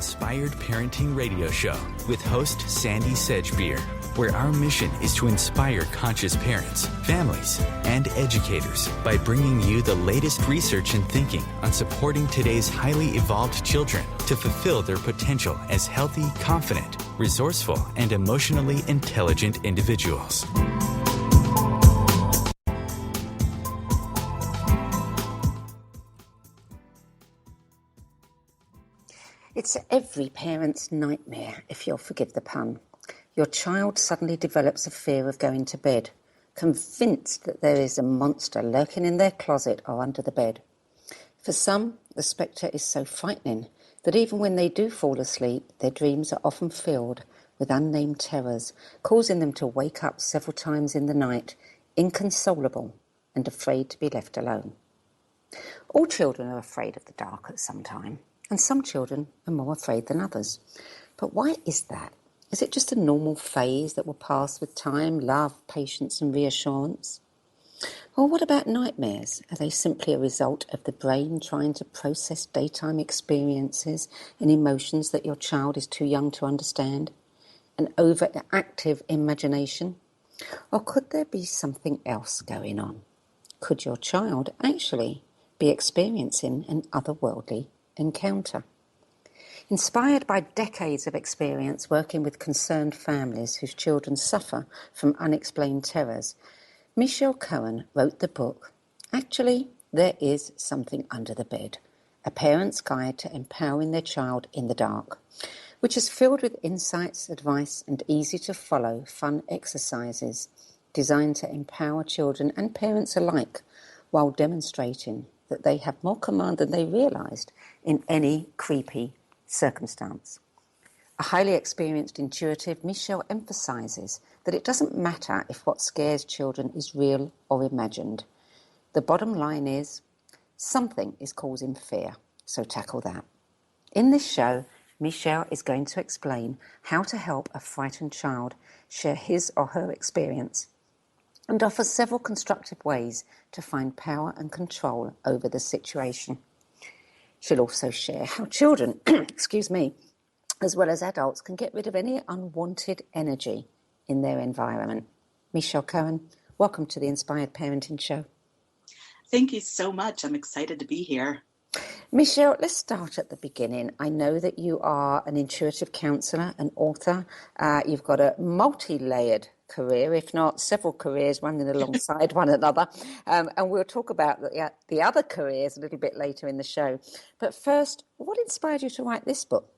Inspired Parenting Radio Show with host Sandy Sedgbeer, where our mission is to inspire conscious parents, families, and educators by bringing you the latest research and thinking on supporting today's highly evolved children to fulfill their potential as healthy, confident, resourceful, and emotionally intelligent individuals. It's every parent's nightmare, if you'll forgive the pun. Your child suddenly develops a fear of going to bed, convinced that there is a monster lurking in their closet or under the bed. For some, the spectre is so frightening that even when they do fall asleep, their dreams are often filled with unnamed terrors, causing them to wake up several times in the night, inconsolable and afraid to be left alone. All children are afraid of the dark at some time, and some children are more afraid than others. But why is that? Is it just a normal phase that will pass with time, love, patience and reassurance? Or what about nightmares? Are they simply a result of the brain trying to process daytime experiences and emotions that your child is too young to understand? An overactive imagination? Or could there be something else going on? Could your child actually be experiencing an otherworldly encounter? Inspired by decades of experience working with concerned families whose children suffer from unexplained terrors, Michelle Cohen wrote the book, Actually, There Is Something Under the Bed, A Parent's Guide to Empowering Their Child in the Dark, which is filled with insights, advice, and easy-to-follow fun exercises designed to empower children and parents alike while demonstrating that they have more command than they realized in any creepy circumstance. A highly experienced intuitive, Michelle emphasizes that it doesn't matter if what scares children is real or imagined. The bottom line is, something is causing fear, so tackle that. In this show, Michelle is going to explain how to help a frightened child share his or her experience and offer several constructive ways to find power and control over the situation. She'll also share how children, as well as adults, can get rid of any unwanted energy in their environment. Michelle Cohen, welcome to the Inspired Parenting Show. Thank you so much. I'm excited to be here. Michelle, let's start at the beginning. I know that you are an intuitive counsellor, an author. You've got a multi-layered career, if not several careers running alongside one another. And we'll talk about the other careers a little bit later in the show. But first, what inspired you to write this book?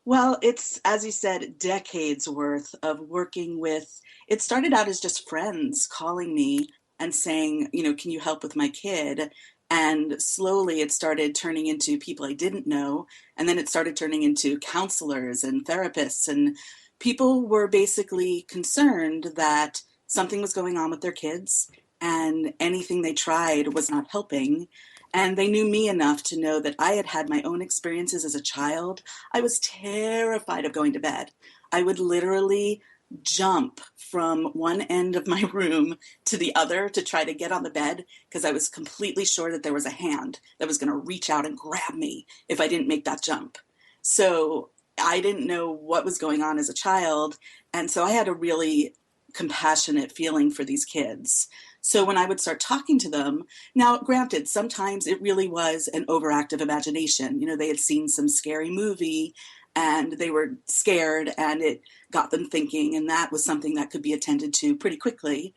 Well, it's, as you said, decades worth of working with, it started out as just friends calling me and saying, can you help with my kid? And slowly it started turning into people I didn't know. And then it started turning into counselors and therapists. And people were basically concerned that something was going on with their kids and anything they tried was not helping. And they knew me enough to know that I had had my own experiences as a child. I was terrified of going to bed. I would literally jump from one end of my room to the other to try to get on the bed because I was completely sure that there was a hand that was going to reach out and grab me if I didn't make that jump. So I didn't know what was going on as a child. And so I had a really compassionate feeling for these kids. So when I would start talking to them, now granted, sometimes it really was an overactive imagination. They had seen some scary movie and they were scared and it got them thinking, and that was something that could be attended to pretty quickly.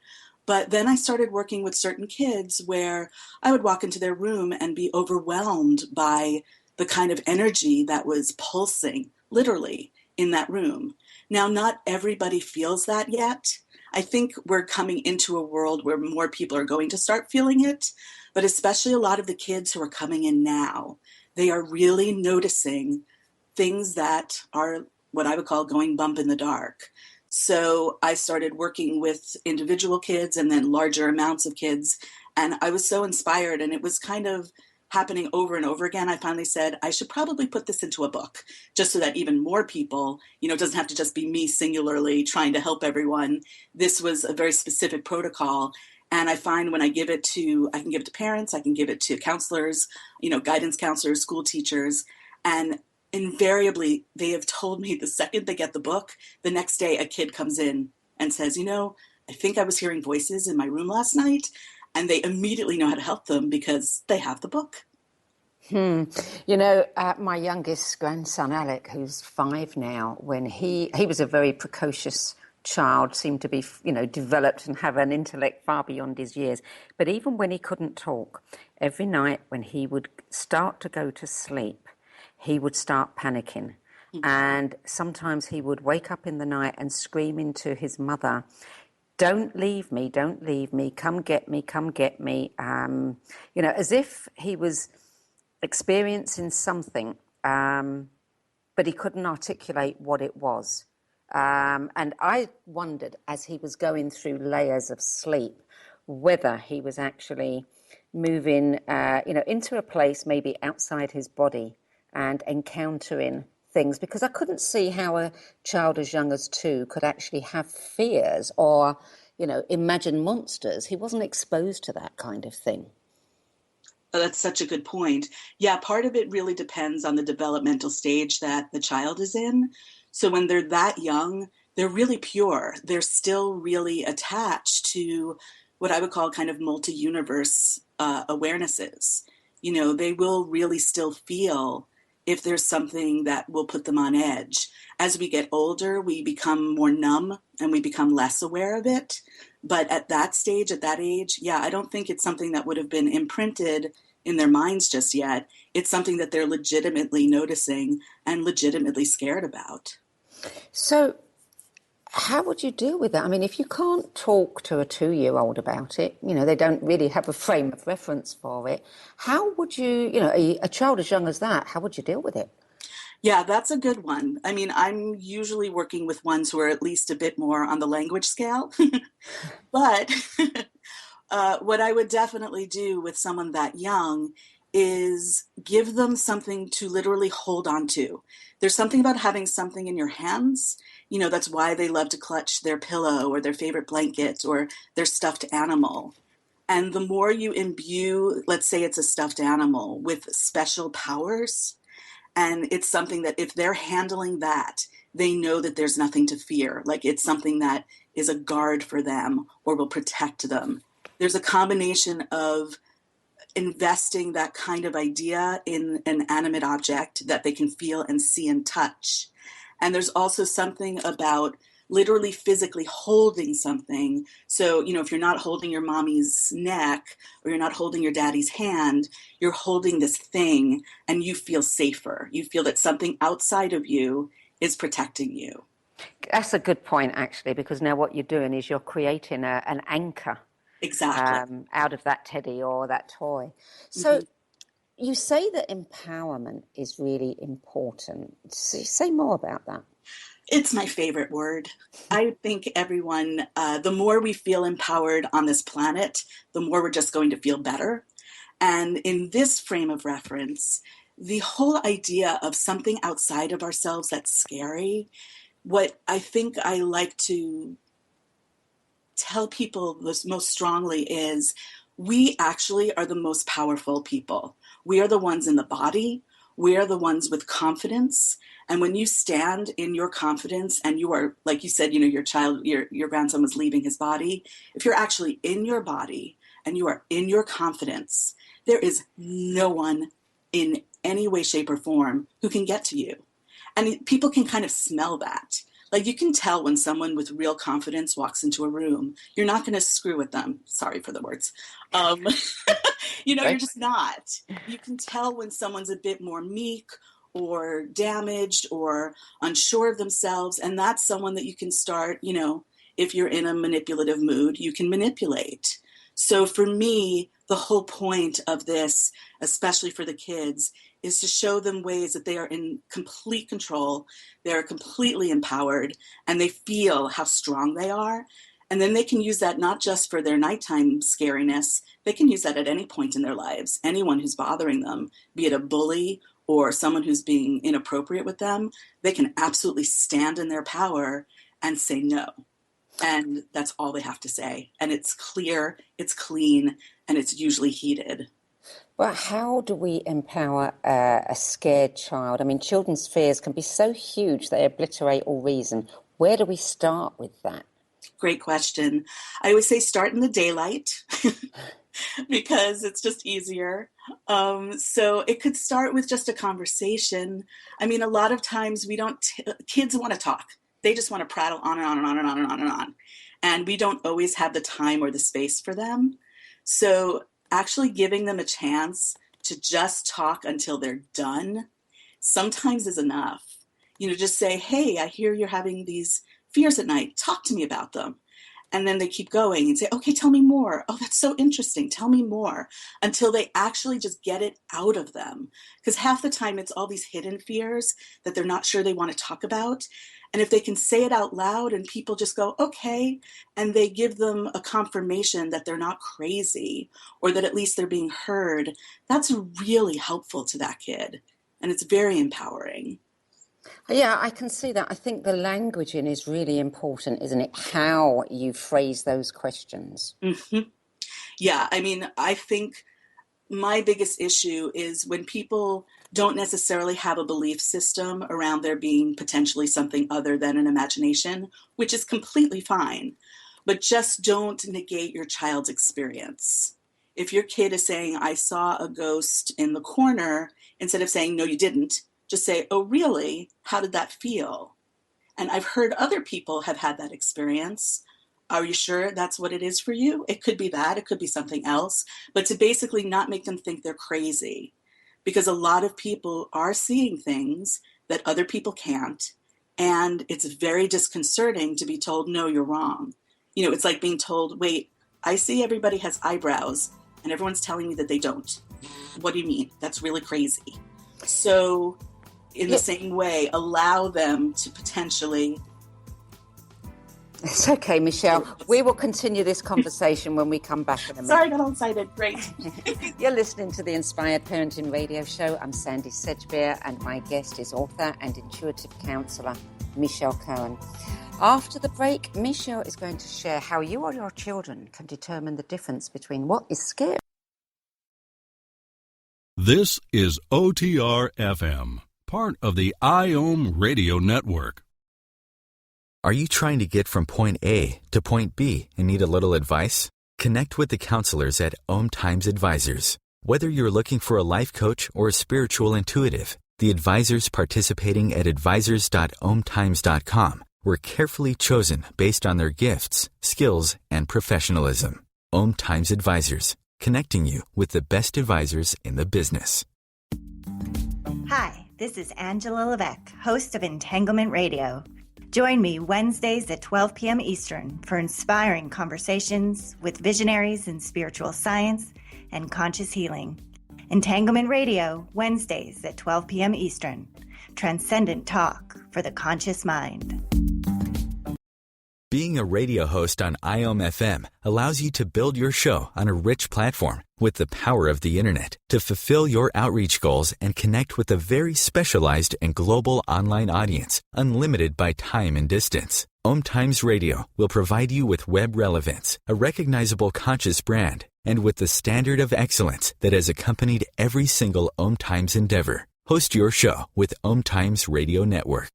But then I started working with certain kids where I would walk into their room and be overwhelmed by the kind of energy that was pulsing, literally, in that room. Now, not everybody feels that yet. I think we're coming into a world where more people are going to start feeling it, but especially a lot of the kids who are coming in now, they are really noticing things that are what I would call going bump in the dark. So I started working with individual kids and then larger amounts of kids, and I was so inspired, and it was kind of happening over and over again. I finally said, I should probably put this into a book just so that even more people, it doesn't have to just be me singularly trying to help everyone. This was a very specific protocol. And I find when I can give it to parents, I can give it to counselors, guidance counselors, school teachers. And invariably, they have told me the second they get the book, the next day a kid comes in and says, I think I was hearing voices in my room last night. And they immediately know how to help them because they have the book. My youngest grandson, Alec, who's 5 now, when he was a very precocious child, seemed to be, developed and have an intellect far beyond his years. But even when he couldn't talk, every night when he would start to go to sleep, he would start panicking. And sometimes he would wake up in the night and scream into his mother, don't leave me, come get me, as if he was experiencing something, but he couldn't articulate what it was. And I wondered, as he was going through layers of sleep, whether he was actually moving, into a place maybe outside his body and encountering things, because I couldn't see how a child as young as 2 could actually have fears or, imagine monsters. He wasn't exposed to that kind of thing. Oh, that's such a good point. Yeah, part of it really depends on the developmental stage that the child is in. So when they're that young, they're really pure. They're still really attached to what I would call kind of multi-universe awarenesses. They will really still feel if there's something that will put them on edge. As we get older, we become more numb and we become less aware of it. But at that stage, at that age, yeah, I don't think it's something that would have been imprinted in their minds just yet. It's something that they're legitimately noticing and legitimately scared about. So how would you deal with that? I mean, if you can't talk to a 2-year-old about it, they don't really have a frame of reference for it. How would you, a child as young as that, how would you deal with it? Yeah, that's a good one. I mean, I'm usually working with ones who are at least a bit more on the language scale. But what I would definitely do with someone that young is give them something to literally hold on to. There's something about having something in your hands. That's why they love to clutch their pillow or their favorite blanket or their stuffed animal. And the more you imbue, let's say it's a stuffed animal, with special powers, and it's something that if they're handling that, they know that there's nothing to fear. Like it's something that is a guard for them or will protect them. There's a combination of investing that kind of idea in an animate object that they can feel and see and touch. And there's also something about literally physically holding something. So, if you're not holding your mommy's neck or you're not holding your daddy's hand, you're holding this thing and you feel safer. You feel that something outside of you is protecting you. That's a good point, actually, because now what you're doing is you're creating an anchor. Exactly. Out of that teddy or that toy. So you say that empowerment is really important. Say more about that. It's my favorite word. I think everyone, the more we feel empowered on this planet, the more we're just going to feel better. And in this frame of reference, the whole idea of something outside of ourselves that's scary, what I think I like to tell people this most strongly is we actually are the most powerful people. We are the ones in the body. We are the ones with confidence. And when you stand in your confidence and you are, like you said, your grandson was leaving his body. If you're actually in your body and you are in your confidence, there is no one in any way, shape, or form who can get to you. And people can kind of smell that. Like you can tell when someone with real confidence walks into a room, you're not going to screw with them. Sorry for the words. You're just not. You can tell when someone's a bit more meek or damaged or unsure of themselves. And that's someone that you can start, if you're in a manipulative mood, you can manipulate. So for me, the whole point of this, especially for the kids, is to show them ways that they are in complete control, they're completely empowered, and they feel how strong they are. And then they can use that not just for their nighttime scariness, they can use that at any point in their lives. Anyone who's bothering them, be it a bully or someone who's being inappropriate with them, they can absolutely stand in their power and say no. And that's all they have to say. And it's clear, it's clean, and it's usually heated. Well, how do we empower a scared child? I mean, children's fears can be so huge they obliterate all reason. Where do we start with that? Great question. I always say start in the daylight because it's just easier. So it could start with just a conversation. I mean, a lot of times kids want to talk. They just want to prattle on and on and on and on and on and on. And we don't always have the time or the space for them. So actually giving them a chance to just talk until they're done sometimes is enough. Just say, hey, I hear you're having these fears at night. Talk to me about them. And then they keep going and say, okay, tell me more. Oh, that's so interesting. Tell me more, until they actually just get it out of them. Because half the time it's all these hidden fears that they're not sure they want to talk about. And if they can say it out loud and people just go, okay, and they give them a confirmation that they're not crazy or that at least they're being heard, that's really helpful to that kid. And it's very empowering. Yeah, I can see that. I think the languaging is really important, isn't it? How you phrase those questions. Mm-hmm. Yeah, I mean, I think my biggest issue is when people don't necessarily have a belief system around there being potentially something other than an imagination, which is completely fine, but just don't negate your child's experience. If your kid is saying, I saw a ghost in the corner, instead of saying, no, you didn't, just say, oh, really? How did that feel? And I've heard other people have had that experience. Are you sure that's what it is for you? It could be that. It could be something else. But to basically not make them think they're crazy. Because a lot of people are seeing things that other people can't. And it's very disconcerting to be told, no, you're wrong. It's like being told, wait, I see everybody has eyebrows and everyone's telling me that they don't. What do you mean? That's really crazy. So in the same way, allow them to potentially... It's okay, Michelle. We will continue this conversation when we come back in a minute. Sorry, I got all excited. Great. You're listening to the Inspired Parenting Radio Show. I'm Sandy Sedgbeer, and my guest is author and intuitive counselor, Michelle Cohen. After the break, Michelle is going to share how you or your children can determine the difference between what is scary. This is OTR FM, part of the IOM Radio Network. Are you trying to get from point A to point B and need a little advice? Connect with the counselors at OMTimes Advisors. Whether you're looking for a life coach or a spiritual intuitive, the advisors participating at advisors.omtimes.com were carefully chosen based on their gifts, skills, and professionalism. OMTimes Advisors, connecting you with the best advisors in the business. Hi, this is Angela Levesque, host of Entanglement Radio. Join me Wednesdays at 12 p.m. Eastern for inspiring conversations with visionaries in spiritual science and conscious healing. Entanglement Radio, Wednesdays at 12 p.m. Eastern. Transcendent talk for the conscious mind. Being a radio host on IOM FM allows you to build your show on a rich platform with the power of the internet to fulfill your outreach goals and connect with a very specialized and global online audience, unlimited by time and distance. OMTimes Radio will provide you with web relevance, a recognizable conscious brand, and with the standard of excellence that has accompanied every single OMTimes endeavor. Host your show with OMTimes Radio Network.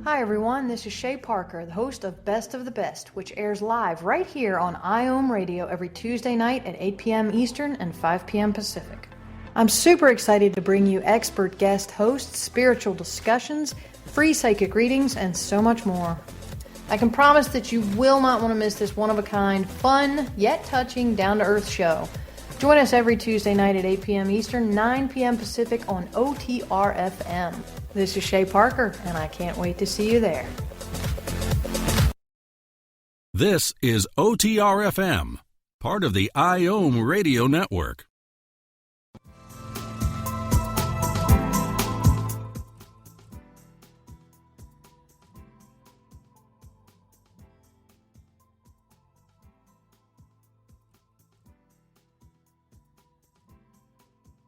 Hi everyone, this is Shay Parker, the host of Best of the Best, which airs live right here on IOM Radio every Tuesday night at 8 p.m. Eastern and 5 p.m. Pacific. I'm super excited to bring you expert guest hosts, spiritual discussions, free psychic readings, and so much more. I can promise that you will not want to miss this one-of-a-kind, fun, yet touching, down-to-earth show. Join us every Tuesday night at 8 p.m. Eastern, 9 p.m. Pacific on OTR FM. This is Shay Parker, and I can't wait to see you there. This is OTR FM, part of the IOM Radio Network.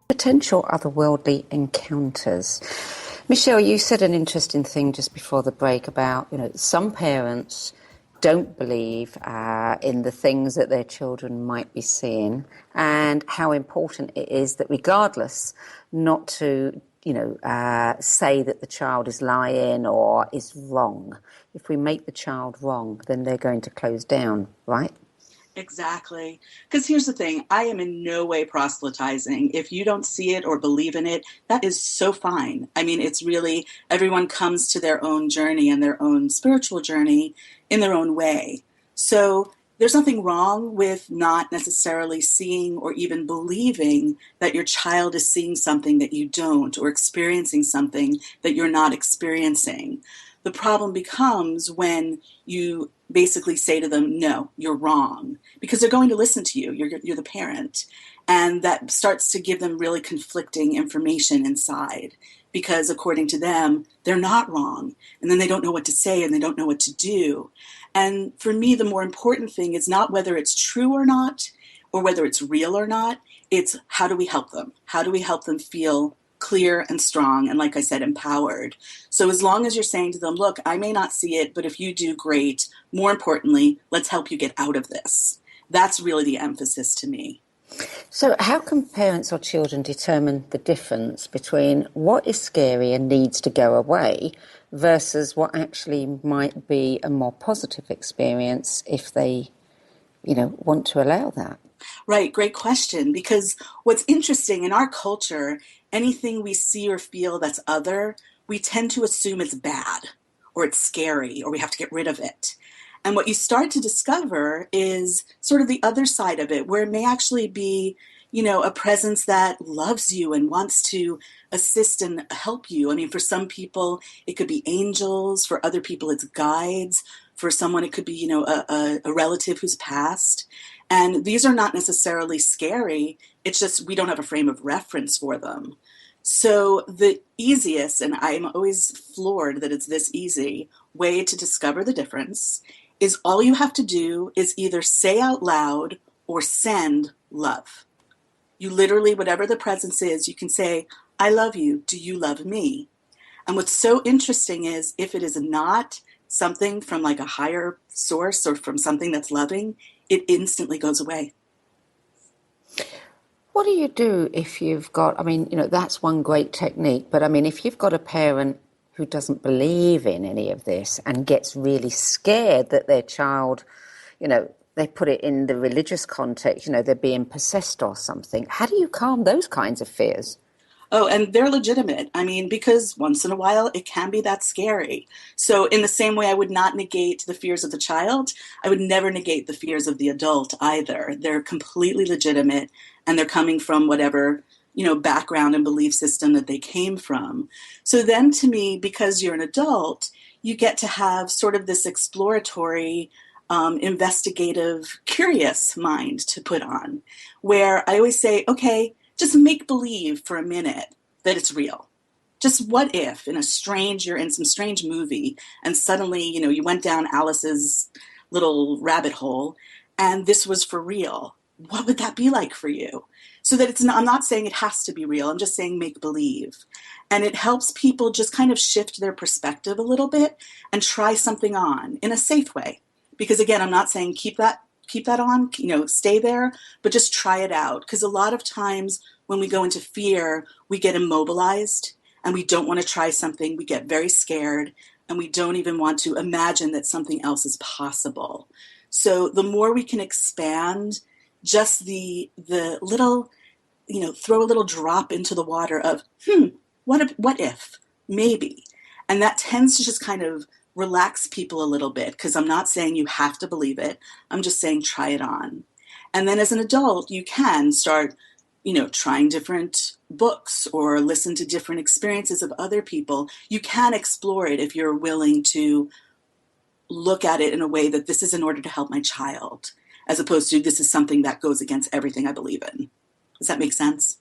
Potential otherworldly encounters. Michelle, you said an interesting thing just before the break about, some parents don't believe in the things that their children might be seeing, and how important it is that regardless not to say that the child is lying or is wrong. If we make the child wrong, then they're going to close down, right? Exactly. Because here's the thing, I am in no way proselytizing. If you don't see it or believe in it, that is so fine. I mean, it's really, everyone comes to their own journey and their own spiritual journey in their own way. So there's nothing wrong with not necessarily seeing or even believing that your child is seeing something that you don't, or experiencing something that you're not experiencing. The problem becomes when you basically say to them, no, you're wrong, because they're going to listen to you. You're the parent. And that starts to give them really conflicting information inside, because according to them, they're not wrong. And then they don't know what to say and they don't know what to do. And for me, the more important thing is not whether it's true or not, or whether it's real or not. It's how do we help them? How do we help them feel clear and strong, and like I said, empowered. So as long as you're saying to them, look, I may not see it, but if you do, great. More importantly, let's help you get out of this. That's really the emphasis to me. So how can parents or children determine the difference between what is scary and needs to go away versus what actually might be a more positive experience if they, want to allow that? Right, great question. Because what's interesting in our culture, anything we see or feel that's other, we tend to assume it's bad or it's scary or we have to get rid of it. And what you start to discover is sort of the other side of it, where it may actually be, a presence that loves you and wants to assist and help you. I mean, for some people, it could be angels. For other people, it's guides. For someone, it could be, a relative who's passed. And these are not necessarily scary. It's just we don't have a frame of reference for them. So the easiest, and I'm always floored that it's this easy, way to discover the difference is all you have to do is either say out loud or send love. You literally, whatever the presence is, you can say, I love you. Do you love me? And what's so interesting is if it is not something from like a higher source or from something that's loving, it instantly goes away. What do you do if you've got, that's one great technique, but if you've got a parent who doesn't believe in any of this and gets really scared that their child, they put it in the religious context, they're being possessed or something. How do you calm those kinds of fears? Oh, and they're legitimate. Because once in a while it can be that scary. So in the same way I would not negate the fears of the child, I would never negate the fears of the adult either. They're completely legitimate and they're coming from whatever, background and belief system that they came from. So then to me, because you're an adult, you get to have sort of this exploratory, investigative, curious mind to put on, where I always say, okay, just make believe for a minute that it's real. Just what if you're in some strange movie and suddenly, you went down Alice's little rabbit hole and this was for real. What would that be like for you? So that I'm not saying it has to be real. I'm just saying make believe. And it helps people just kind of shift their perspective a little bit and try something on in a safe way. Because again, I'm not saying keep that on, stay there, but just try it out. Because a lot of times when we go into fear, we get immobilized and we don't want to try something. We get very scared and we don't even want to imagine that something else is possible. So the more we can expand just the little, throw a little drop into the water of, what if, maybe. And that tends to just kind of relax people a little bit, because I'm not saying you have to believe it. I'm just saying try it on. And then as an adult, you can start, trying different books or listen to different experiences of other people. You can explore it if you're willing to look at it in a way that this is in order to help my child, as opposed to this is something that goes against everything I believe in. Does that make sense?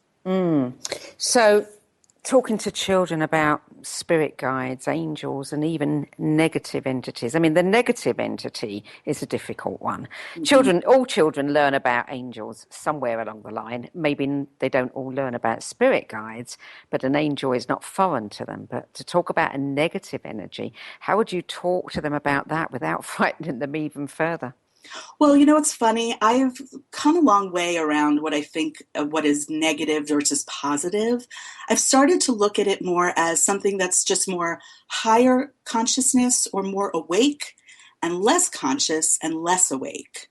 So talking to children about spirit guides, angels, and even negative entities. I mean, the negative entity is a difficult one. All children learn about angels somewhere along the line. Maybe they don't all learn about spirit guides, but an angel is not foreign to them. But to talk about a negative energy, how would you talk to them about that without frightening them even further? Well, it's funny. I've come a long way around what I think of what is negative versus positive. I've started to look at it more as something that's just more higher consciousness or more awake, and less conscious and less awake.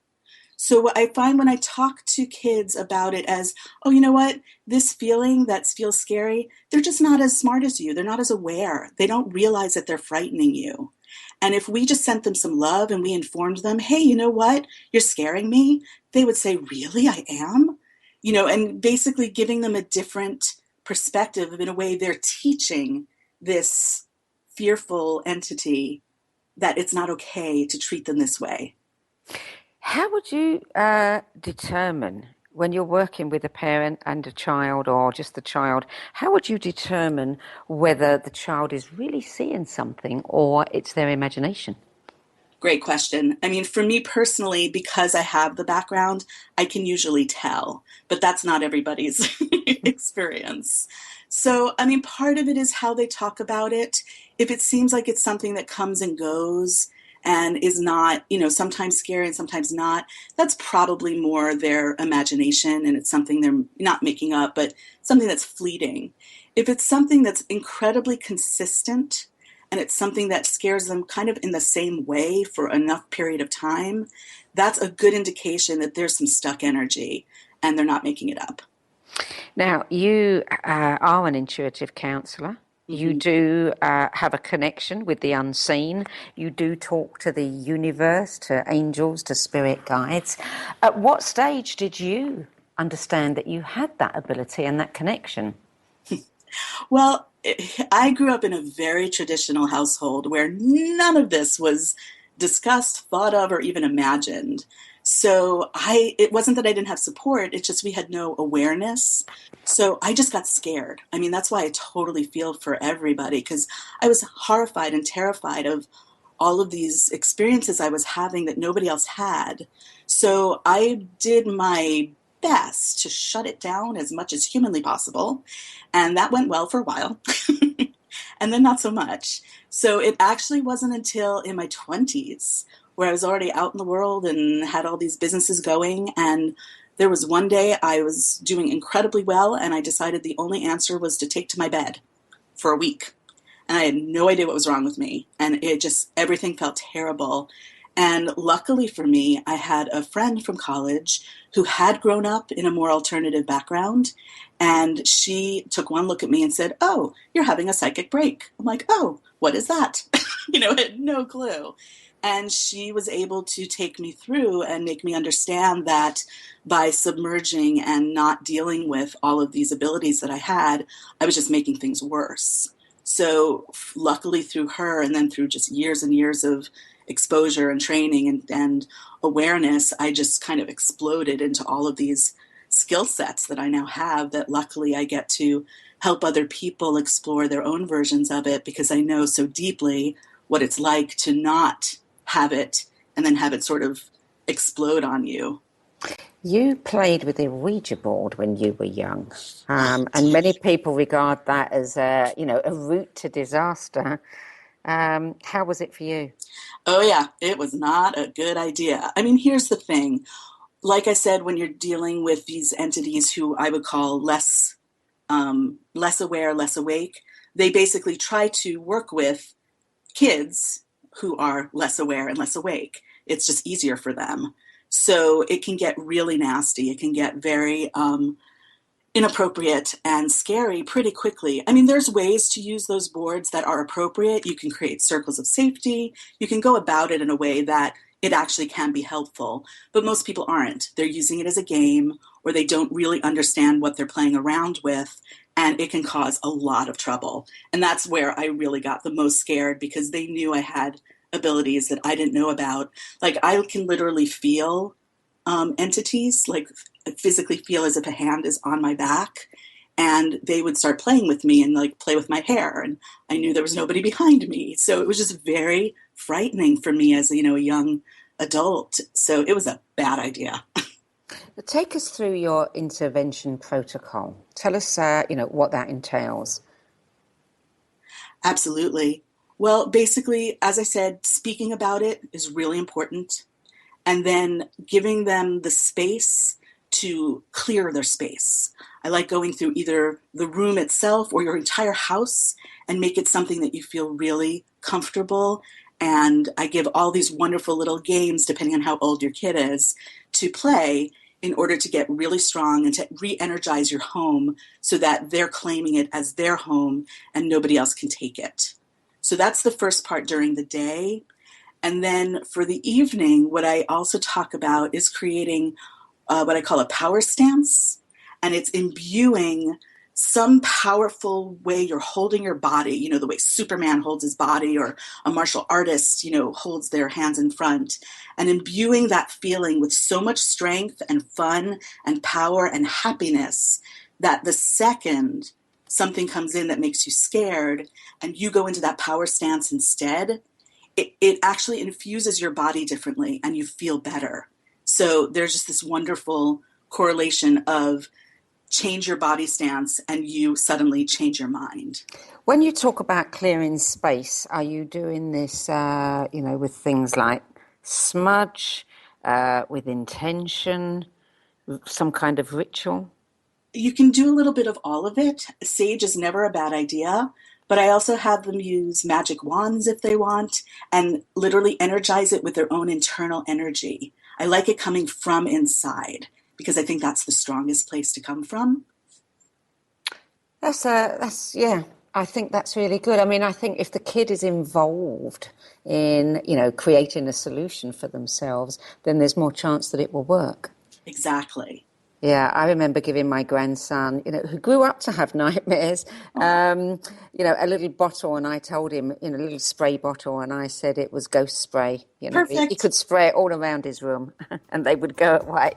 So what I find when I talk to kids about it as, oh, you know what, this feeling that feels scary, they're just not as smart as you. They're not as aware. They don't realize that they're frightening you. And if we just sent them some love and we informed them, hey, you know what, you're scaring me, they would say, really, I am? And basically giving them a different perspective. In a way, they're teaching this fearful entity that it's not okay to treat them this way. How would you determine, when you're working with a parent and a child, or just the child, how would you determine whether the child is really seeing something or it's their imagination? Great question. I mean, for me personally, because I have the background, I can usually tell, but that's not everybody's experience. So, I mean, part of it is how they talk about it. If it seems like it's something that comes and goes and is not, sometimes scary and sometimes not, that's probably more their imagination, and it's something they're not making up, but something that's fleeting. If it's something that's incredibly consistent, and it's something that scares them kind of in the same way for enough period of time, that's a good indication that there's some stuck energy and they're not making it up. Now, you are an intuitive counselor. You do have a connection with the unseen. You do talk to the universe, to angels, to spirit guides. At what stage did you understand that you had that ability and that connection? Well, I grew up in a very traditional household where none of this was discussed, thought of, or even imagined. So it wasn't that I didn't have support, it's just we had no awareness. So I just got scared. I mean, that's why I totally feel for everybody, because I was horrified and terrified of all of these experiences I was having that nobody else had. So I did my best to shut it down as much as humanly possible. And that went well for a while. And then not so much. So it actually wasn't until in my 20s where I was already out in the world and had all these businesses going. And there was one day I was doing incredibly well, and I decided the only answer was to take to my bed for a week. And I had no idea what was wrong with me. And everything felt terrible. And luckily for me, I had a friend from college who had grown up in a more alternative background. And she took one look at me and said, oh, you're having a psychic break. I'm like, oh, what is that? I had no clue. And she was able to take me through and make me understand that by submerging and not dealing with all of these abilities that I had, I was just making things worse. So luckily through her, and then through just years and years of exposure and training and awareness, I just kind of exploded into all of these skill sets that I now have, that luckily I get to help other people explore their own versions of it, because I know so deeply what it's like to not have it and then have it sort of explode on you. You played with a Ouija board when you were young, and many people regard that as a route to disaster. How was it for you? Oh yeah, it was not a good idea. I mean, here's the thing. Like I said, when you're dealing with these entities who I would call less aware, less awake, they basically try to work with kids who are less aware and less awake. It's just easier for them. So it can get really nasty. It can get very inappropriate and scary pretty quickly. I mean, there's ways to use those boards that are appropriate. You can create circles of safety. You can go about it in a way that it actually can be helpful. But most people aren't. They're using it as a game, or they don't really understand what they're playing around with, and it can cause a lot of trouble. And that's where I really got the most scared, because they knew I had abilities that I didn't know about. Like, I can literally feel entities, like physically feel as if a hand is on my back. and they would start playing with me and like play with my hair, and I knew there was nobody behind me. So it was just very frightening for me as, a young adult. So it was a bad idea. Take us through your intervention protocol. Tell us, what that entails. Absolutely. Well, basically, as I said, speaking about it is really important. And then giving them the space to clear their space. I like going through either the room itself or your entire house and make it something that you feel really comfortable. And I give all these wonderful little games, depending on how old your kid is, to play in order to get really strong and to re-energize your home so that they're claiming it as their home and nobody else can take it. So that's the first part during the day. And then for the evening, what I also talk about is creating what I call a power stance. And it's imbuing some powerful way you're holding your body, the way Superman holds his body, or a martial artist, holds their hands in front, and imbuing that feeling with so much strength and fun and power and happiness that the second something comes in that makes you scared and you go into that power stance instead, it actually infuses your body differently and you feel better. So there's just this wonderful correlation of change your body stance and you suddenly change your mind. When you talk about clearing space, are you doing this, with things like smudge, with intention, some kind of ritual? You can do a little bit of all of it. Sage is never a bad idea, but I also have them use magic wands if they want and literally energize it with their own internal energy. I like it coming from inside because I think that's the strongest place to come from. I think that's really good. I mean, I think if the kid is involved in, creating a solution for themselves, then there's more chance that it will work. Exactly. Yeah, I remember giving my grandson, who grew up to have nightmares, a little bottle, and I told him, a little spray bottle, and I said it was ghost spray. Perfect. He could spray it all around his room, and they would go away.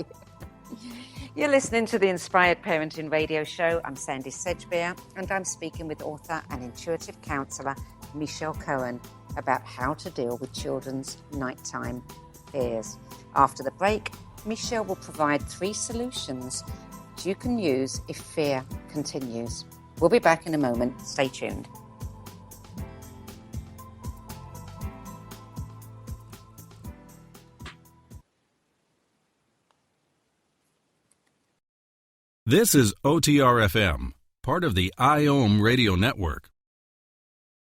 You're listening to the Inspired Parenting Radio Show. I'm Sandy Sedgbeer, and I'm speaking with author and intuitive counsellor Michelle Cohen about how to deal with children's nighttime fears. After the break, Michelle will provide 3 solutions that you can use if fear continues. We'll be back in a moment. Stay tuned. This is OTR-FM, part of the IOM radio network.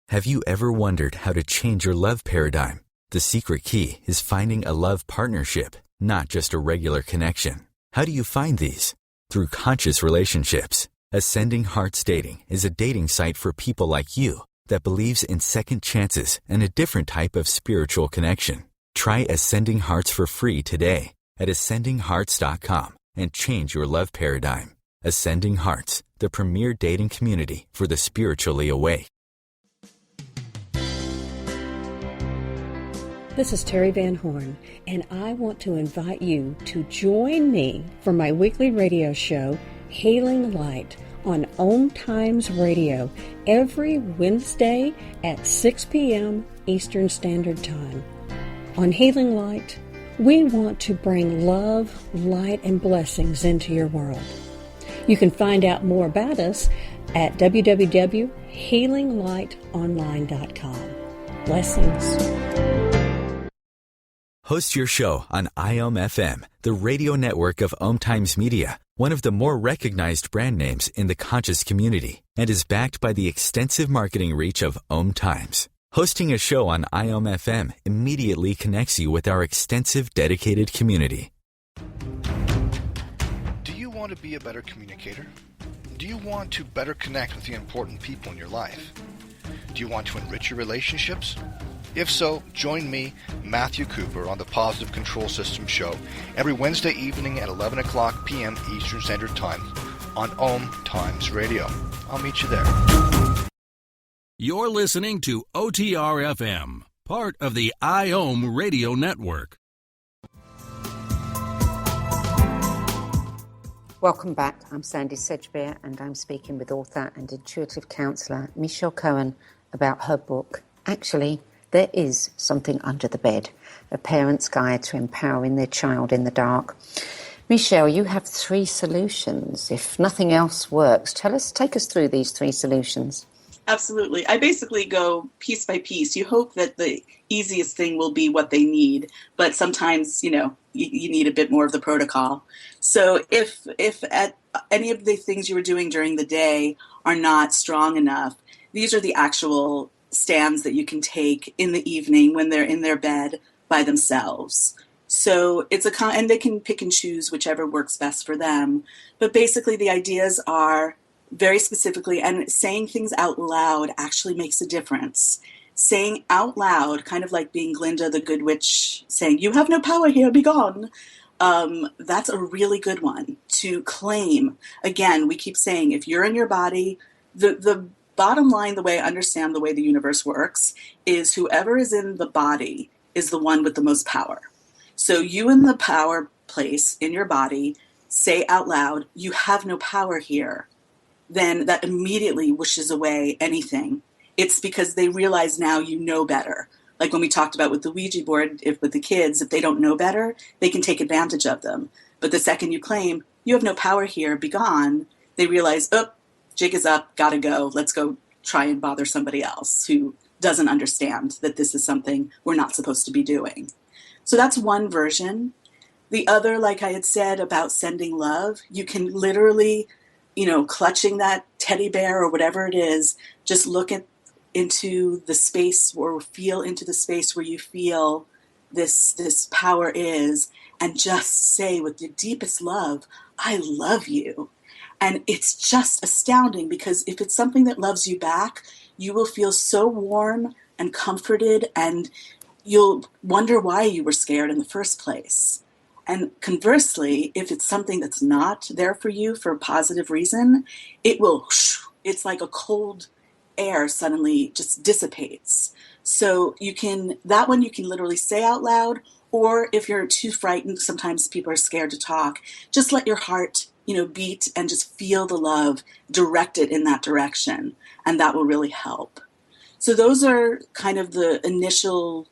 Have you ever wondered how to change your love paradigm? The secret key is finding a love partnership, not just a regular connection. How do you find these? Through conscious relationships. Ascending Hearts Dating is a dating site for people like you that believes in second chances and a different type of spiritual connection. Try Ascending Hearts for free today at ascendinghearts.com and change your love paradigm. Ascending Hearts, the premier dating community for the spiritually awake. This is Terry Van Horn, and I want to invite you to join me for my weekly radio show, Hailing Light, on OMTimes Radio, every Wednesday at 6 p.m. Eastern Standard Time. On Hailing Light, we want to bring love, light, and blessings into your world. You can find out more about us at www.healinglightonline.com. Blessings. Host your show on IOM FM, the radio network of OMTimes Media, one of the more recognized brand names in the conscious community, and is backed by the extensive marketing reach of OMTimes. Hosting a show on IOM FM immediately connects you with our extensive dedicated community. Do you want to be a better communicator? Do you want to better connect with the important people in your life? Do you want to enrich your relationships? If so, join me, Matthew Cooper, on the Positive Control System Show every Wednesday evening at 11 o'clock p.m. Eastern Standard Time on OMTimes Radio. I'll meet you there. You're listening to OTR-FM, part of the IOM radio network. Welcome back. I'm Sandy Sedgbeer, and I'm speaking with author and intuitive counsellor Michelle Cohen about her book, Actually, There Is Something Under the Bed, A Parent's Guide to Empowering Their Child in the Dark. Michelle, you have 3 solutions. If nothing else works, take us through these 3 solutions. Absolutely. I basically go piece by piece. You hope that the easiest thing will be what they need, but sometimes, you need a bit more of the protocol. So if at any of the things you were doing during the day are not strong enough, these are the actual stands that you can take in the evening when they're in their bed by themselves. So and they can pick and choose whichever works best for them. But basically the ideas are very specifically, and saying things out loud actually makes a difference. Saying out loud, kind of like being Glinda the Good Witch saying, "You have no power here, be gone." That's a really good one to claim. Again, we keep saying, if you're in your body, the bottom line, the way I understand the way the universe works, is whoever is in the body is the one with the most power. So you in the power place in your body say out loud, "You have no power here." Then that immediately wishes away anything. It's because they realize now you know better. Like when we talked about with the Ouija board, with the kids, if they don't know better, they can take advantage of them. But the second you claim, "You have no power here, be gone," they realize, oh, jig is up, gotta go. Let's go try and bother somebody else who doesn't understand that this is something we're not supposed to be doing. So that's one version. The other, like I had said about sending love, you can literally, clutching that teddy bear or whatever it is, just look into the space or feel into the space where you feel this power is, and just say with the deepest love, "I love you." And it's just astounding, because if it's something that loves you back, you will feel so warm and comforted, and you'll wonder why you were scared in the first place. And conversely, if it's something that's not there for you for a positive reason, it's like a cold air suddenly just dissipates. So that one you can literally say out loud, or if you're too frightened, sometimes people are scared to talk, just let your heart, beat and just feel the love, direct it in that direction, and that will really help. So those are kind of the initial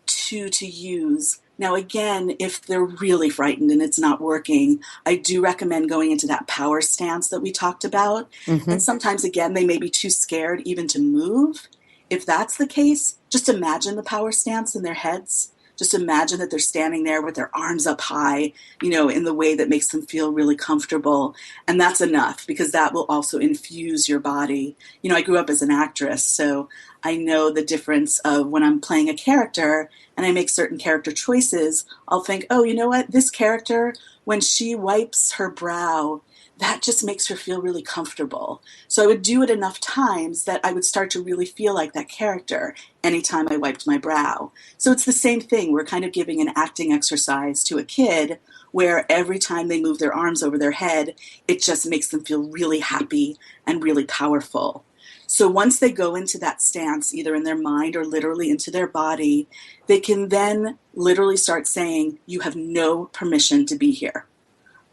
2 to use. Now, again, if they're really frightened and it's not working, I do recommend going into that power stance that we talked about. Mm-hmm. And sometimes, again, they may be too scared even to move. If that's the case, just imagine the power stance in their heads. Just imagine that they're standing there with their arms up high, in the way that makes them feel really comfortable. And that's enough, because that will also infuse your body. I grew up as an actress, so I know the difference of when I'm playing a character and I make certain character choices, I'll think, oh, you know what? This character, when she wipes her brow, that just makes her feel really comfortable. So I would do it enough times that I would start to really feel like that character anytime I wiped my brow. So it's the same thing. We're kind of giving an acting exercise to a kid where every time they move their arms over their head, it just makes them feel really happy and really powerful. So once they go into that stance, either in their mind or literally into their body, they can then literally start saying, "You have no permission to be here.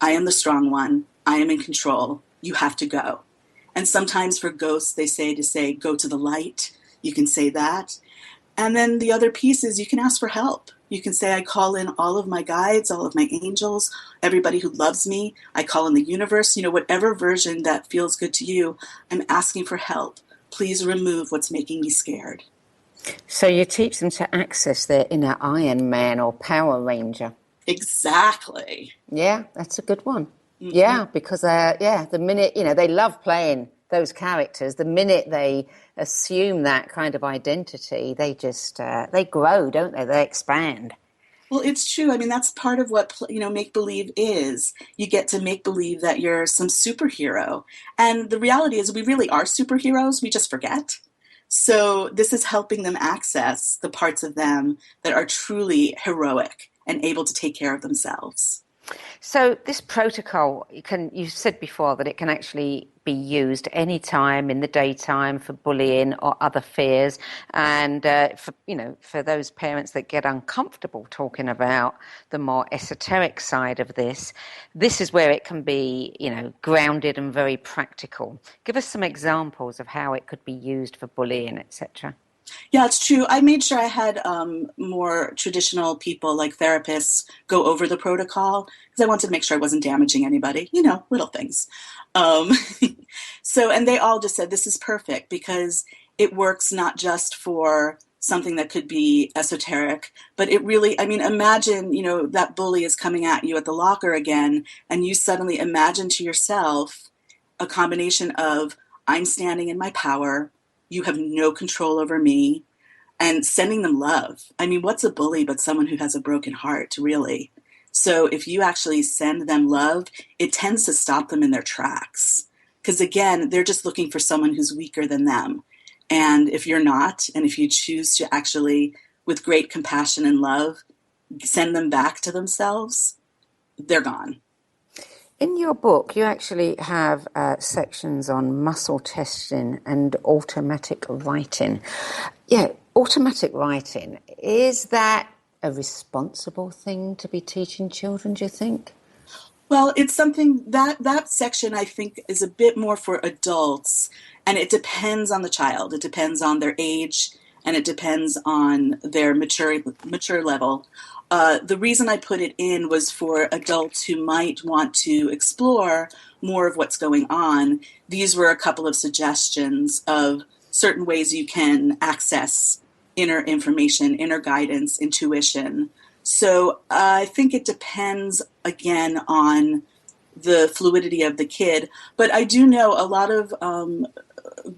I am the strong one. I am in control. You have to go." And sometimes for ghosts, they say, "Go to the light." You can say that. And then the other piece is you can ask for help. You can say, "I call in all of my guides, all of my angels, everybody who loves me. I call in the universe." Whatever version that feels good to you, I'm asking for help. Please remove what's making me scared. So you teach them to access their inner Iron Man or Power Ranger. Exactly. Yeah, that's a good one. Mm-hmm. Yeah, because the minute, they love playing those characters, the minute they assume that kind of identity, they just, they grow, don't they? They expand. Well, it's true. I mean, that's part of what, make-believe is. You get to make believe that you're some superhero. And the reality is we really are superheroes. We just forget. So this is helping them access the parts of them that are truly heroic and able to take care of themselves. So this protocol, you said before that it can actually be used any time in the daytime for bullying or other fears, and for those parents that get uncomfortable talking about the more esoteric side of this is where it can be, grounded and very practical. Give us some examples of how it could be used for bullying, etc. Yeah, it's true. I made sure I had more traditional people like therapists go over the protocol because I wanted to make sure I wasn't damaging anybody, little things. Um, and they all just said, this is perfect because it works not just for something that could be esoteric, but it really, imagine, that bully is coming at you at the locker again, and you suddenly imagine to yourself a combination of, I'm standing in my power, you have no control over me, and sending them love. What's a bully but someone who has a broken heart, really? So if you actually send them love, it tends to stop them in their tracks. Because again, they're just looking for someone who's weaker than them. And if you're not, and if you choose to actually, with great compassion and love, send them back to themselves, they're gone. In your book, you actually have sections on muscle testing and automatic writing. Yeah, automatic writing, is that a responsible thing to be teaching children, do you think? Well, it's something that section I think is a bit more for adults, and it depends on the child. It depends on their age, and it depends on their mature level. The reason I put it in was for adults who might want to explore more of what's going on. These were a couple of suggestions of certain ways you can access inner information, inner guidance, intuition. So I think it depends, again, on the fluidity of the kid. But I do know a lot of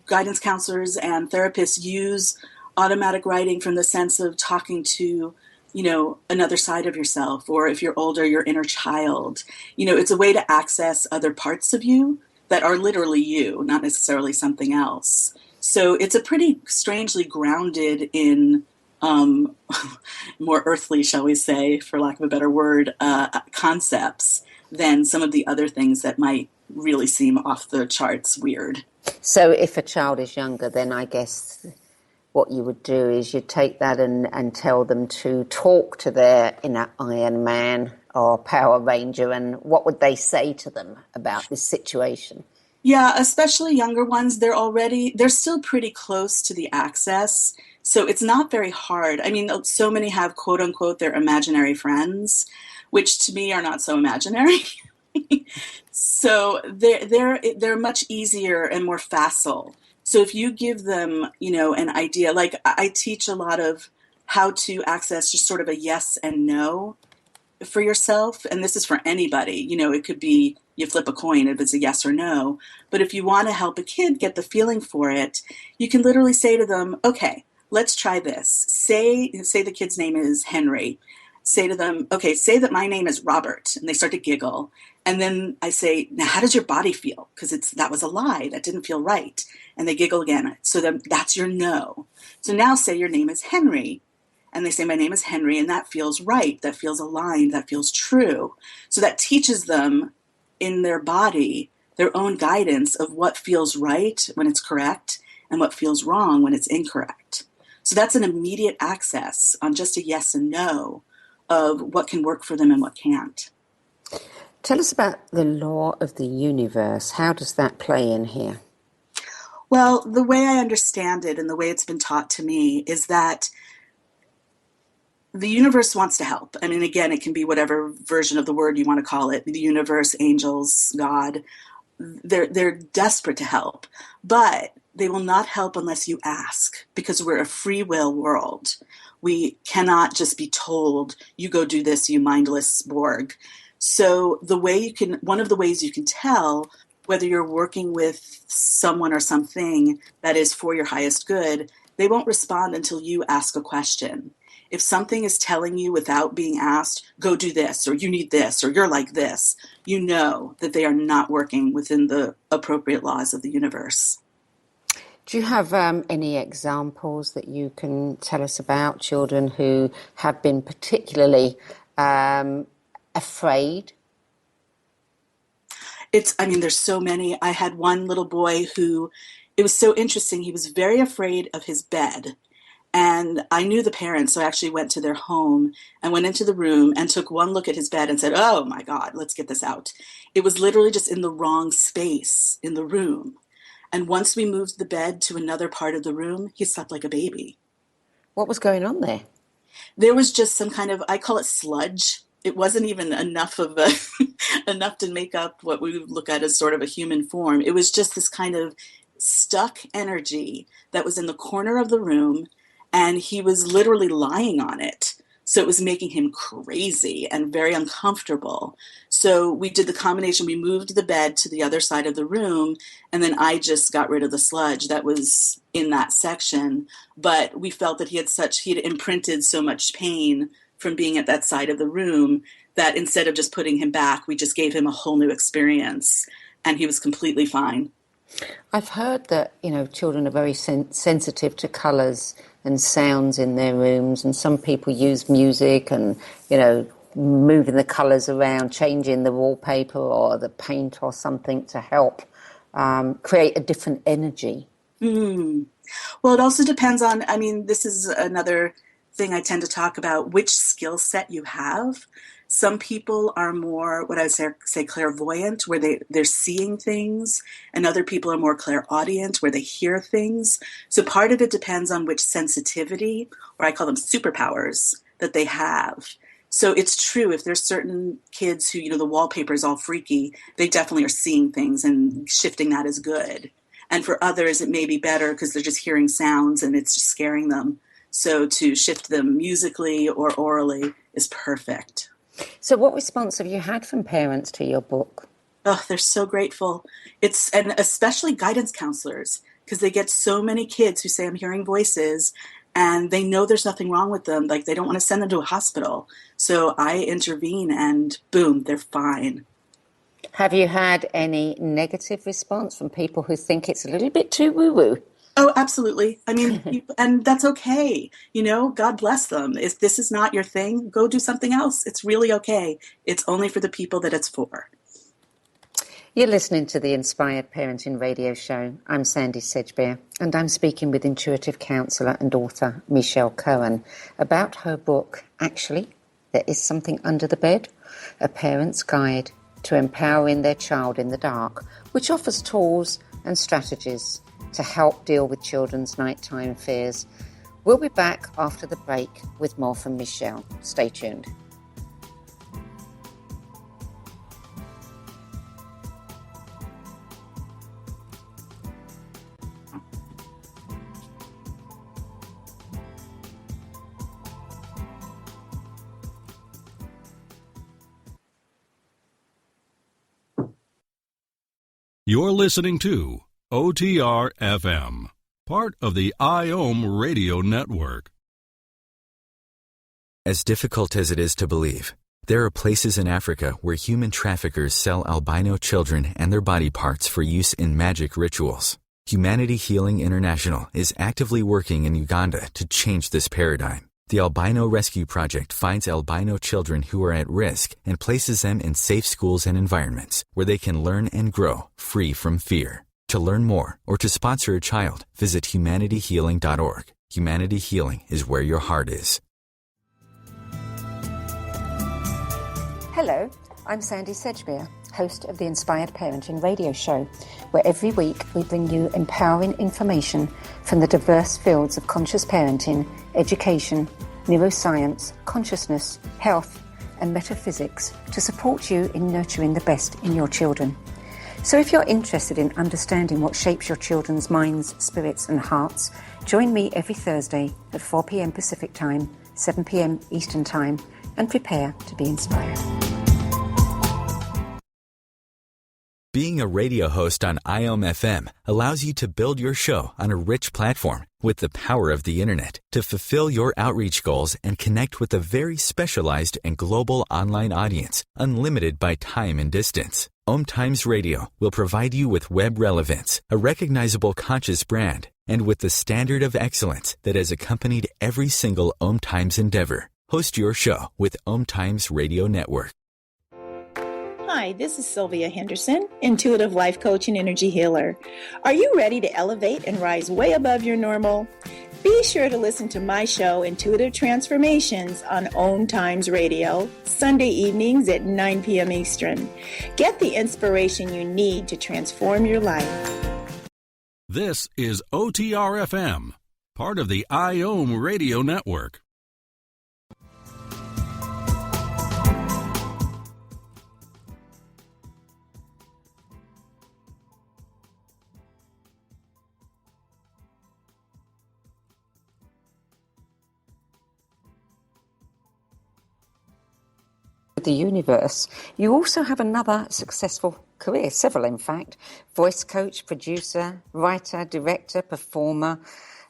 guidance counselors and therapists use automatic writing from the sense of talking to, another side of yourself, or if you're older, your inner child. It's a way to access other parts of you that are literally you, not necessarily something else. So it's a pretty strangely grounded in more earthly, shall we say, for lack of a better word, concepts than some of the other things that might really seem off the charts weird. So if a child is younger, then I guess what you would do is you'd take that and tell them to talk to their inner Iron Man or Power Ranger, and what would they say to them about this situation? Yeah, especially younger ones, they're still pretty close to the access. So it's not very hard. So many have, quote unquote, their imaginary friends, which to me are not so imaginary. So they're much easier and more facile. So if you give them, an idea, like I teach a lot of how to access just sort of a yes and no for yourself. And this is for anybody. It could be you flip a coin if it's a yes or no. But if you want to help a kid get the feeling for it, you can literally say to them, okay, let's try this. Say the kid's name is Henry. Say to them, okay, say that my name is Robert. And they start to giggle. And then I say, now how does your body feel? Because that was a lie. That didn't feel right. And they giggle again. So that's your no. So now say your name is Henry. And they say, my name is Henry, and that feels right, that feels aligned, that feels true. So that teaches them in their body their own guidance of what feels right when it's correct and what feels wrong when it's incorrect. So that's an immediate access on just a yes and no of what can work for them and what can't. Tell us about the law of the universe. How does that play in here? Well, the way I understand it and the way it's been taught to me is that the universe wants to help. Again, it can be whatever version of the word you want to call it. The universe, angels, God. They're desperate to help. But they will not help unless you ask, because we're a free will world. We cannot just be told, you go do this, you mindless Borg. So one of the ways you can tell whether you're working with someone or something that is for your highest good, they won't respond until you ask a question. If something is telling you without being asked, go do this, or you need this, or you're like this, you know that they are not working within the appropriate laws of the universe. Do you have any examples that you can tell us about children who have been particularly afraid There's so many. I had one little boy who, it was so interesting. He was very afraid of his bed. And I knew the parents, so I actually went to their home and went into the room and took one look at his bed and said, oh my God, let's get this out. It was literally just in the wrong space in the room. And once we moved the bed to another part of the room, he slept like a baby. What was going on there? There was just some kind of, I call it sludge. It wasn't even enough of enough to make up what we would look at as sort of a human form. It was just this kind of stuck energy that was in the corner of the room, and he was literally lying on it. So it was making him crazy and very uncomfortable. So we did the combination. We moved the bed to the other side of the room, and then I just got rid of the sludge that was in that section. But we felt that he had imprinted so much pain from being at that side of the room that instead of just putting him back, we just gave him a whole new experience, and he was completely fine. I've heard that, children are very sensitive to colours and sounds in their rooms, and some people use music and, moving the colours around, changing the wallpaper or the paint or something to help create a different energy. Well, it also depends on, this is another thing I tend to talk about, which skill set you have. Some people are more, what I would say clairvoyant, where they're seeing things, and other people are more clairaudient, where they hear things. So part of it depends on which sensitivity, or I call them superpowers, that they have. So it's true, if there's certain kids who, the wallpaper is all freaky, they definitely are seeing things, and shifting that is good. And for others, it may be better because they're just hearing sounds and it's just scaring them. So to shift them musically or orally is perfect. So what response have you had from parents to your book? Oh, they're so grateful. And especially guidance counselors, because they get so many kids who say, I'm hearing voices, and they know there's nothing wrong with them. Like, they don't want to send them to a hospital. So I intervene and boom, they're fine. Have you had any negative response from people who think it's a little bit too woo-woo? Oh, absolutely. And that's okay. God bless them. If this is not your thing, go do something else. It's really okay. It's only for the people that it's for. You're listening to the Inspired Parenting Radio Show. I'm Sandy Sedgbeer, and I'm speaking with intuitive counsellor and author Michelle Cohen about her book, Actually, There Is Something Under the Bed, A Parent's Guide to Empowering Their Child in the Dark, which offers tools and strategies to help deal with children's nighttime fears. We'll be back after the break with more from Michelle. Stay tuned. You're listening to OTR FM, part of the IOM Radio Network. As difficult as it is to believe, there are places in Africa where human traffickers sell albino children and their body parts for use in magic rituals. Humanity Healing International is actively working in Uganda to change this paradigm. The Albino Rescue Project finds albino children who are at risk and places them in safe schools and environments where they can learn and grow free from fear. To learn more or to sponsor a child, visit humanityhealing.org. Humanity Healing is where your heart is. Hello, I'm Sandy Sedgbeer, host of the Inspired Parenting Radio Show, where every week we bring you empowering information from the diverse fields of conscious parenting, education, neuroscience, consciousness, health, and metaphysics to support you in nurturing the best in your children. So if you're interested in understanding what shapes your children's minds, spirits, and hearts, join me every Thursday at 4 p.m. Pacific Time, 7 p.m. Eastern Time, and prepare to be inspired. Being a radio host on IOM FM allows you to build your show on a rich platform with the power of the internet to fulfill your outreach goals and connect with a very specialized and global online audience, unlimited by time and distance. OMTimes Radio will provide you with web relevance, a recognizable conscious brand, and with the standard of excellence that has accompanied every single OMTimes endeavor. Host your show with OMTimes Radio Network. Hi, this is Sylvia Henderson, intuitive life coach and energy healer. Are you ready to elevate and rise way above your normal? Be sure to listen to my show, Intuitive Transformations, on OMTimes Radio, Sunday evenings at 9 p.m. Eastern. Get the inspiration you need to transform your life. This is OTR-FM, part of the IOM Radio Network. The universe, you also have another successful career, several in fact: voice coach, producer, writer, director, performer.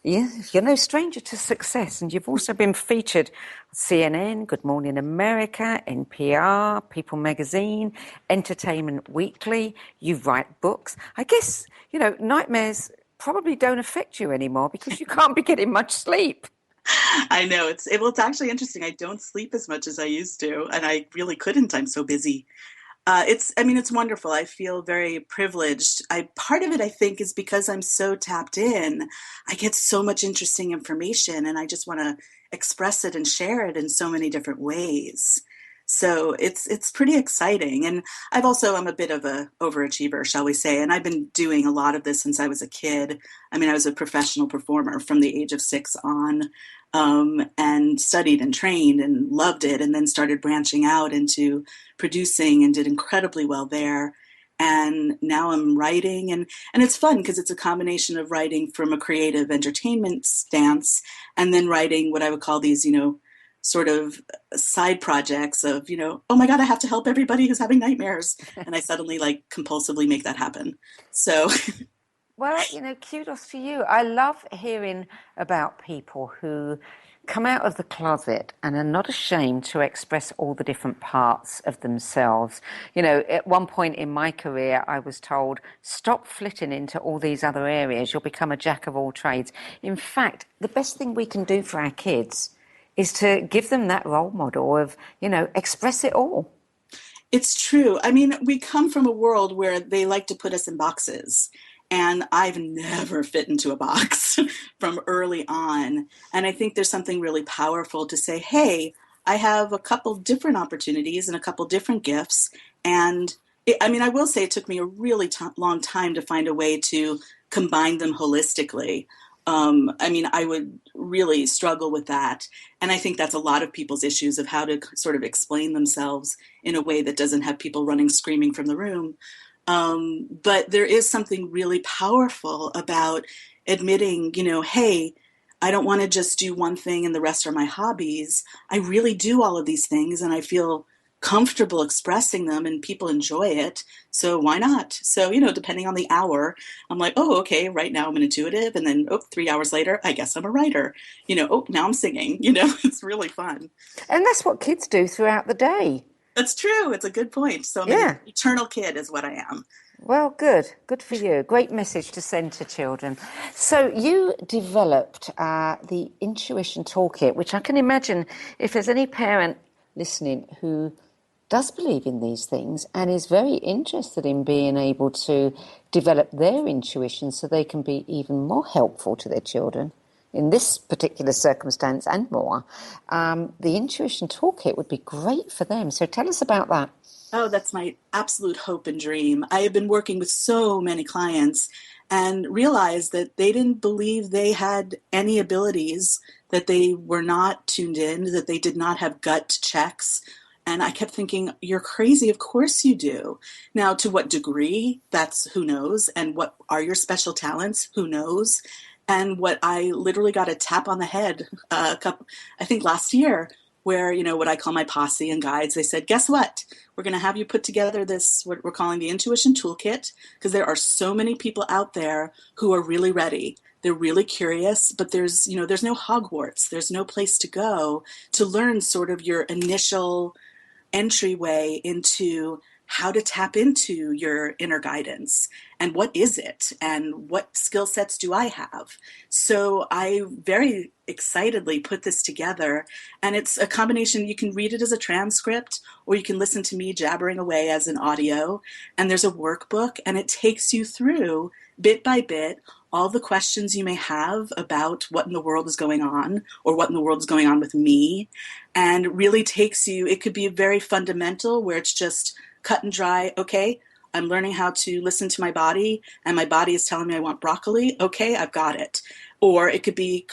You're no stranger to success, and you've also been featured on CNN, Good Morning America, NPR, People Magazine, Entertainment Weekly. You write books. I guess, nightmares probably don't affect you anymore because you can't be getting much sleep. I know. It's actually interesting. I don't sleep as much as I used to, and I really couldn't. I'm so busy. It's wonderful. I feel very privileged. Part of it, I think, is because I'm so tapped in. I get so much interesting information, and I just want to express it and share it in so many different ways. So it's pretty exciting. And I'm a bit of a overachiever, shall we say. And I've been doing a lot of this since I was a kid. I was a professional performer from the age of 6 on, and studied and trained and loved it, and then started branching out into producing and did incredibly well there. And now I'm writing, and it's fun because it's a combination of writing from a creative entertainment stance and then writing what I would call these, sort of side projects of, oh my God, I have to help everybody who's having nightmares. And I suddenly compulsively make that happen. So. Well, kudos to you. I love hearing about people who come out of the closet and are not ashamed to express all the different parts of themselves. At one point in my career, I was told, stop flitting into all these other areas. You'll become a jack of all trades. In fact, the best thing we can do for our kids is to give them that role model of, express it all. It's true. We come from a world where they like to put us in boxes. And I've never fit into a box from early on. And I think there's something really powerful to say, hey, I have a couple different opportunities and a couple different gifts. And I will say it took me a really long time to find a way to combine them holistically. I would really struggle with that. And I think that's a lot of people's issues of how to sort of explain themselves in a way that doesn't have people running screaming from the room. But there is something really powerful about admitting, hey, I don't want to just do one thing and the rest are my hobbies. I really do all of these things and I feel comfortable expressing them and people enjoy it. So why not? So, depending on the hour, I'm like, oh, okay, right now I'm an intuitive. And then, 3 hours later, I guess I'm a writer. Now I'm singing, it's really fun. And that's what kids do throughout the day. That's true. It's a good point. So I'm an eternal kid is what I am. Well, good. Good for you. Great message to send to children. So you developed the Intuition Toolkit, which I can imagine if there's any parent listening who does believe in these things and is very interested in being able to develop their intuition so they can be even more helpful to their children in this particular circumstance and more, the Intuition Toolkit would be great for them. So tell us about that. Oh, that's my absolute hope and dream. I have been working with so many clients and realized that they didn't believe they had any abilities, that they were not tuned in, that they did not have gut checks. And I kept thinking, you're crazy. Of course you do. Now, to what degree? That's who knows. And what are your special talents? Who knows? And what I literally got a tap on the head, I think last year, where, what I call my posse and guides, they said, guess what? We're going to have you put together this, what we're calling the Intuition Toolkit, because there are so many people out there who are really ready. They're really curious, but there's no Hogwarts. There's no place to go to learn sort of your initial entryway into how to tap into your inner guidance and what is it and what skill sets do I have. So I very excitedly put this together, and it's a combination. You can read it as a transcript or you can listen to me jabbering away as an audio, and there's a workbook, and it takes you through bit by bit all the questions you may have about what in the world is going on or what in the world is going on with me, and really takes you, it could be very fundamental where it's just cut and dry. Okay, I'm learning how to listen to my body, and my body is telling me I want broccoli. Okay, I've got it. Or it could be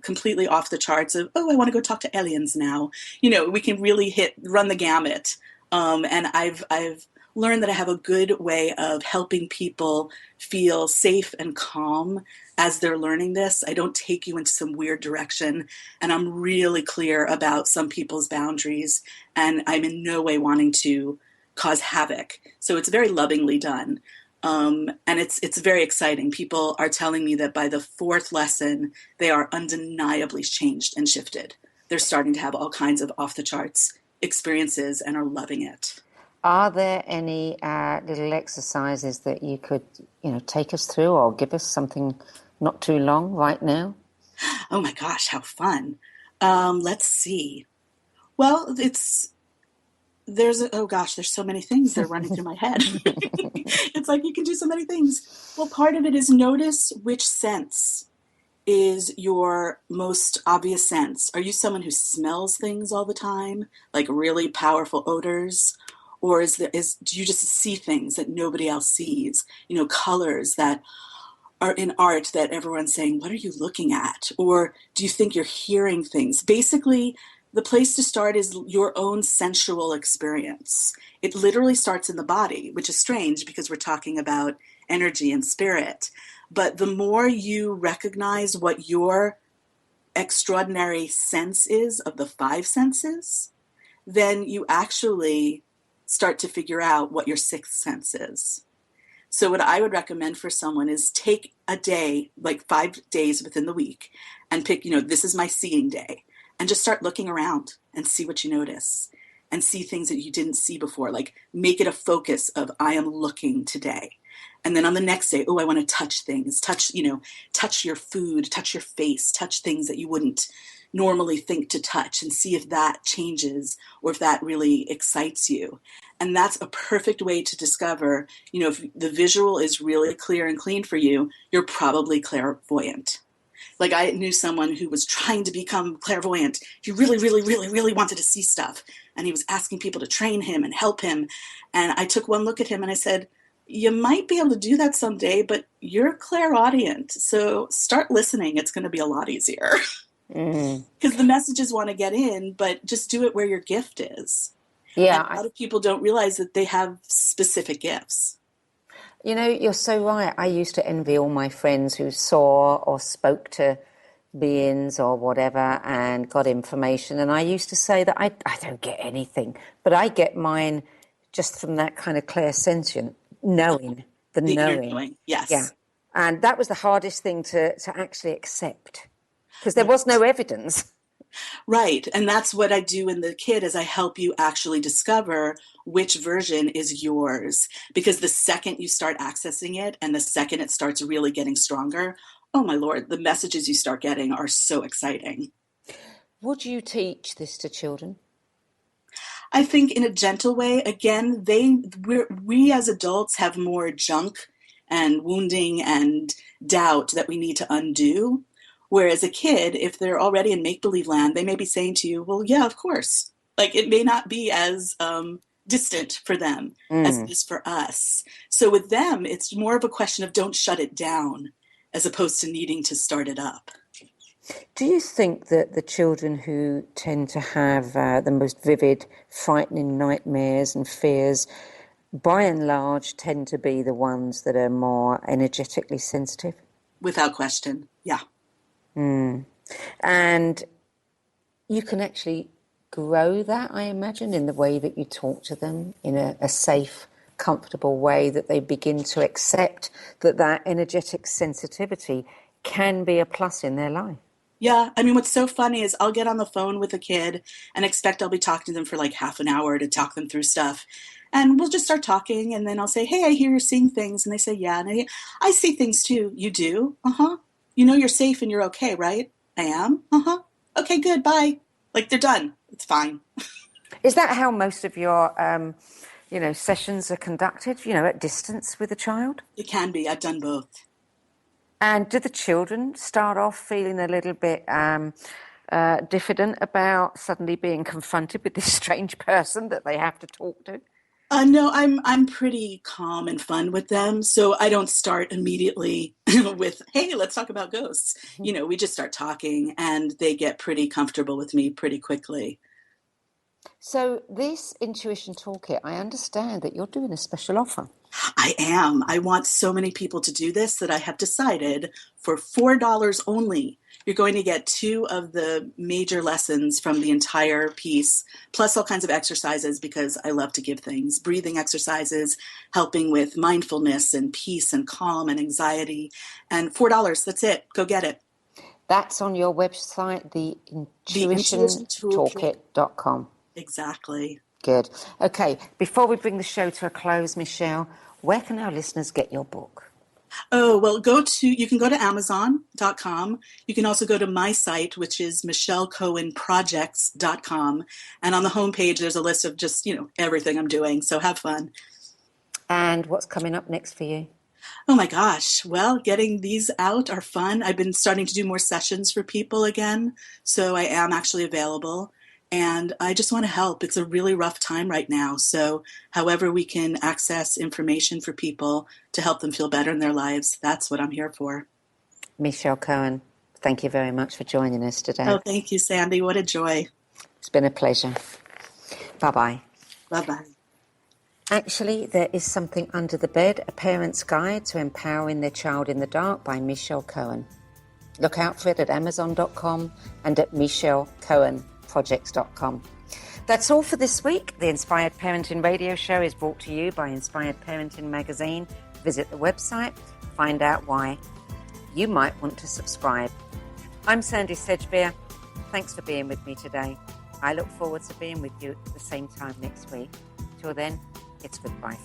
completely off the charts of, oh, I want to go talk to aliens now. You know, we can really run the gamut. And I've learned that I have a good way of helping people feel safe and calm as they're learning this. I don't take you into some weird direction, and I'm really clear about some people's boundaries, and I'm in no way wanting to cause havoc. So it's very lovingly done. And it's very exciting. People are telling me that by the fourth lesson, they are undeniably changed and shifted. They're starting to have all kinds of off-the-charts experiences and are loving it. Are there any little exercises that you could, take us through, or give us something not too long right now? Oh my gosh, how fun. Let's see. Well, there's so many things that are running through my head. It's like you can do so many things. Well, part of it is notice which sense is your most obvious sense. Are you someone who smells things all the time, like really powerful odors? Or do you just see things that nobody else sees? Colors that are in art that everyone's saying, what are you looking at? Or do you think you're hearing things? Basically, the place to start is your own sensual experience. It literally starts in the body, which is strange because we're talking about energy and spirit. But the more you recognize what your extraordinary sense is of the five senses, then you actually start to figure out what your sixth sense is. So what I would recommend for someone is take a day, like 5 days within the week, and pick, this is my seeing day, and just start looking around and see what you notice and see things that you didn't see before. Like make it a focus of I am looking today. And then on the next day, I want to touch things, touch your food, touch your face, touch things that you wouldn't normally think to touch, and see if that changes or if that really excites you. And that's a perfect way to discover, if the visual is really clear and clean for you, you're probably clairvoyant. Like I knew someone who was trying to become clairvoyant. He really, really, really, really wanted to see stuff. And he was asking people to train him and help him. And I took one look at him and I said, you might be able to do that someday, but you're clairaudient. So start listening. It's going to be a lot easier. Because the messages want to get in, but just do it where your gift is. Yeah. And a lot of people don't realize that they have specific gifts. You're so right. I used to envy all my friends who saw or spoke to beings or whatever and got information. And I used to say that I don't get anything, but I get mine just from that kind of clairsentient knowing, the knowing. Yes. Yeah. And that was the hardest thing to actually accept, because there was no evidence. Right. And that's what I do in the kit is I help you actually discover which version is yours. Because the second you start accessing it and the second it starts really getting stronger, oh my Lord, the messages you start getting are so exciting. Would you teach this to children? I think in a gentle way. Again, we as adults have more junk and wounding and doubt that we need to undo. Whereas a kid, if they're already in make-believe land, they may be saying to you, well, yeah, of course. Like it may not be as distant for them as it is for us. So with them, it's more of a question of don't shut it down as opposed to needing to start it up. Do you think that the children who tend to have the most vivid, frightening nightmares and fears, by and large, tend to be the ones that are more energetically sensitive? Without question, yeah. And you can actually grow that, I imagine, in the way that you talk to them in a safe, comfortable way, that they begin to accept that energetic sensitivity can be a plus in their life. Yeah, I mean, what's so funny is I'll get on the phone with a kid and expect I'll be talking to them for like half an hour to talk them through stuff. And we'll just start talking, and then I'll say, hey, I hear you're seeing things. And they say, yeah. And I see things too. You do? Uh-huh. You know you're safe and you're okay, right? I am? Uh-huh. Okay, good, bye. Like, they're done. It's fine. Is that how most of your, sessions are conducted, at distance with a child? It can be. I've done both. And do the children start off feeling a little bit diffident about suddenly being confronted with this strange person that they have to talk to? No, I'm pretty calm and fun with them, so I don't start immediately with, hey, let's talk about ghosts. We just start talking, and they get pretty comfortable with me pretty quickly. So this Intuition Toolkit, I understand that you're doing a special offer. I am. I want so many people to do this that I have decided for $4 only, you're going to get 2 of the major lessons from the entire piece, plus all kinds of exercises because I love to give things. Breathing exercises, helping with mindfulness and peace and calm and anxiety. And $4, that's it. Go get it. That's on your website, theintuitiontoolkit.com. Exactly. Good. Okay, before we bring the show to a close, Michelle, where can our listeners get your book? Oh, well, you can go to Amazon.com. You can also go to my site, which is michellecohenprojects.com. And on the homepage, there's a list of just, everything I'm doing. So have fun. And what's coming up next for you? Oh my gosh. Well, getting these out are fun. I've been starting to do more sessions for people again. So I am actually available. And I just want to help. It's a really rough time right now. So however we can access information for people to help them feel better in their lives, that's what I'm here for. Michelle Cohen, thank you very much for joining us today. Oh, thank you, Sandy. What a joy. It's been a pleasure. Bye-bye. Bye-bye. Actually, there is something under the bed, A Parent's Guide to Empowering Their Child in the Dark by Michelle Cohen. Look out for it at Amazon.com and at michellecohenprojects.com. That's all for this week. The Inspired Parenting Radio Show is brought to you by Inspired Parenting Magazine. Visit the website, find out why. You might want to subscribe. I'm Sandy Sedgbeer. Thanks for being with me today. I look forward to being with you at the same time next week. Till then, it's goodbye.